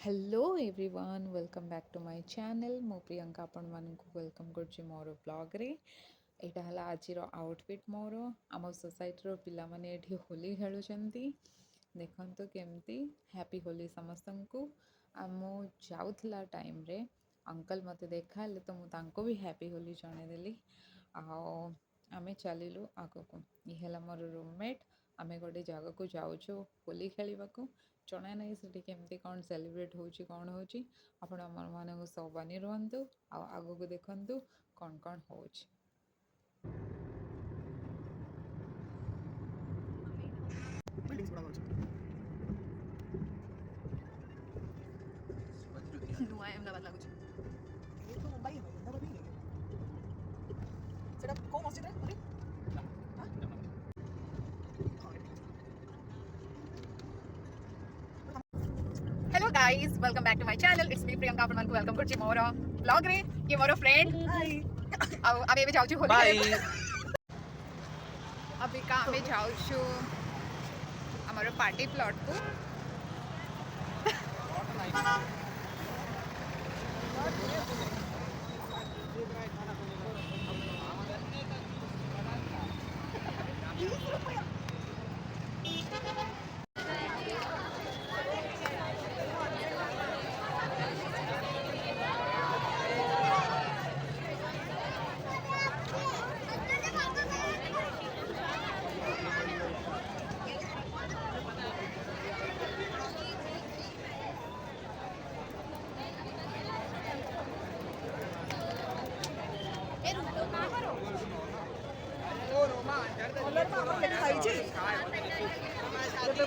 Hello everyone welcome back to my channel मो प्रियंका आपण मानक वेलकम करछि मोर ब्लॉग रे। एटा हला आजिर आउटफिट मोर आम सोसाइटी रो पिला माने एठी होली खेलुचंती। देखंतु केमती हैप्पी होली समस्तंकु। आम जाउथला टाइम रे अंकल मते देखाले तो मु तांको भी हैप्पी होली जणे देली। आओ आमे चलिलु आगको ये हला मोर रूममेट। आमे गोटे जगह को जाउछु होली खेलिबाकू। जଣା नहीं सेठी केमती कौन सेलिब्रेट होची कौन होची आपण हमर माने को सब बनी रहंतु आ आगो को देखंतु कौन कौन होची। बिल्डिंग्स गुड़ा ଅଛି ନୂଆ ଅହମଦାବାଦ ଲାଗୁଛି। ये तो मुंबई है अहमदाबाद नहीं है सेटा को मस्जिद है अरे हां hello guys welcome back to my channel it's me Priyanka आपण मानकु वेलकम करछि मोर ब्लॉग रे। ये मोर फ्रेंड हाय आ अबे एबे जाउछु होली बाय। अभी का हमें जाउछु हमर पार्टी प्लॉट को।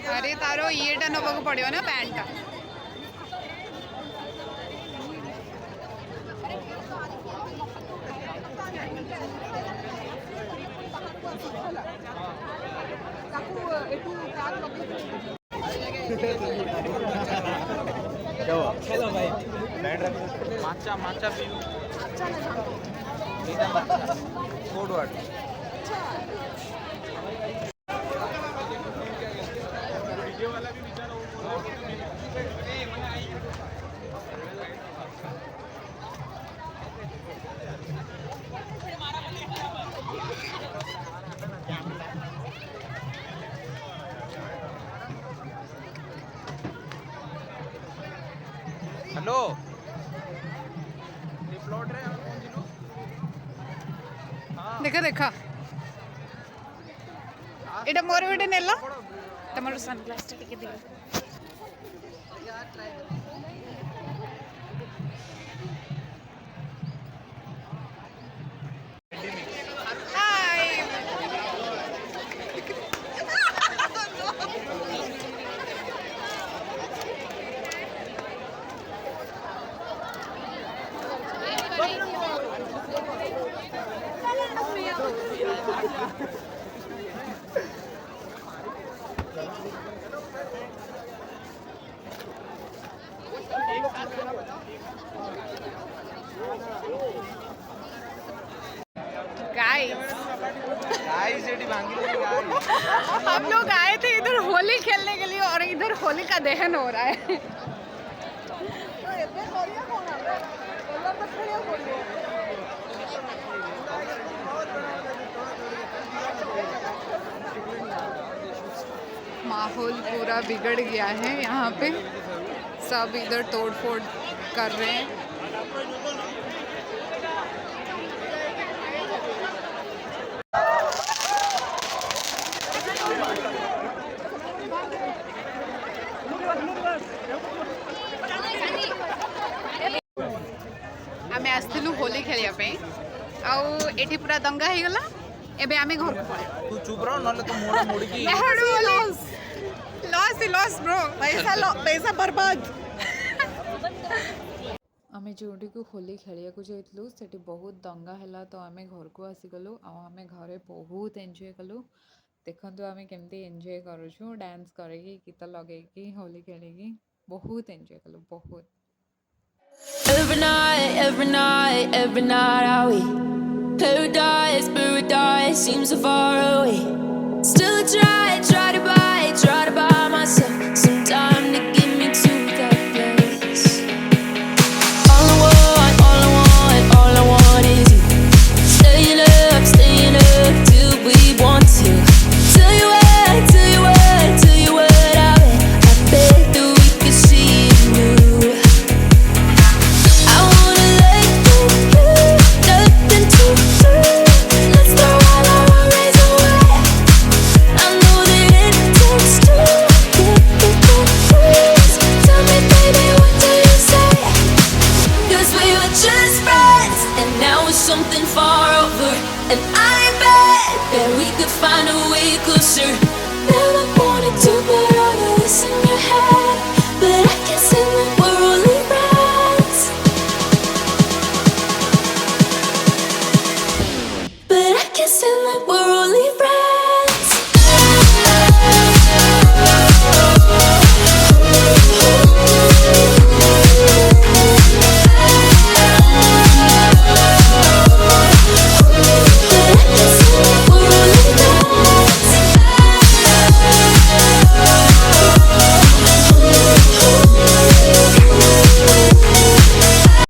अरे तारो येटा नबको पड़ियो ना पैंट। चलो भाई माचा माचा भी कोड वर्ड हेलो प्लॉट रे देखा देखा एटा मोर बेटे नेला तमरो सनग्लास टिके दियो। हाय गाइस गाइस एडी भांगी लो गाइस। हम लोग आए थे इधर होली खेलने के लिए और इधर होली का दहन हो रहा है। तो एबे करिया कोन आबे कलर तो खेलिया बोलियो माहौल पूरा बिगड़ गया है यहाँ पे। सब इधर तोड़ फोड़ कर रहे हैं। आमे आसथिलु होली खेलिया पे आउ एठी पूरा दंगा हे गला। एबे आमे घर को पळे तू चुप रहो नले तो मोड़ा मुड़ी की लॉस ब्रो पैसा बर्बाद। आमे जोटी को होली खेलिया को जाइतलु सेठी बहुत दंगा हैला तो आमे घर को आसीगलु आ आमे घरे बहुत एंजॉय कलु। देखंतु आमे केमती एंजॉय करूछु डांस करेकी गीत लगेकी होली खेलेकी बहुत एंजॉय कलु बहुत। every night are we paradise, paradise seems so far away. Still I try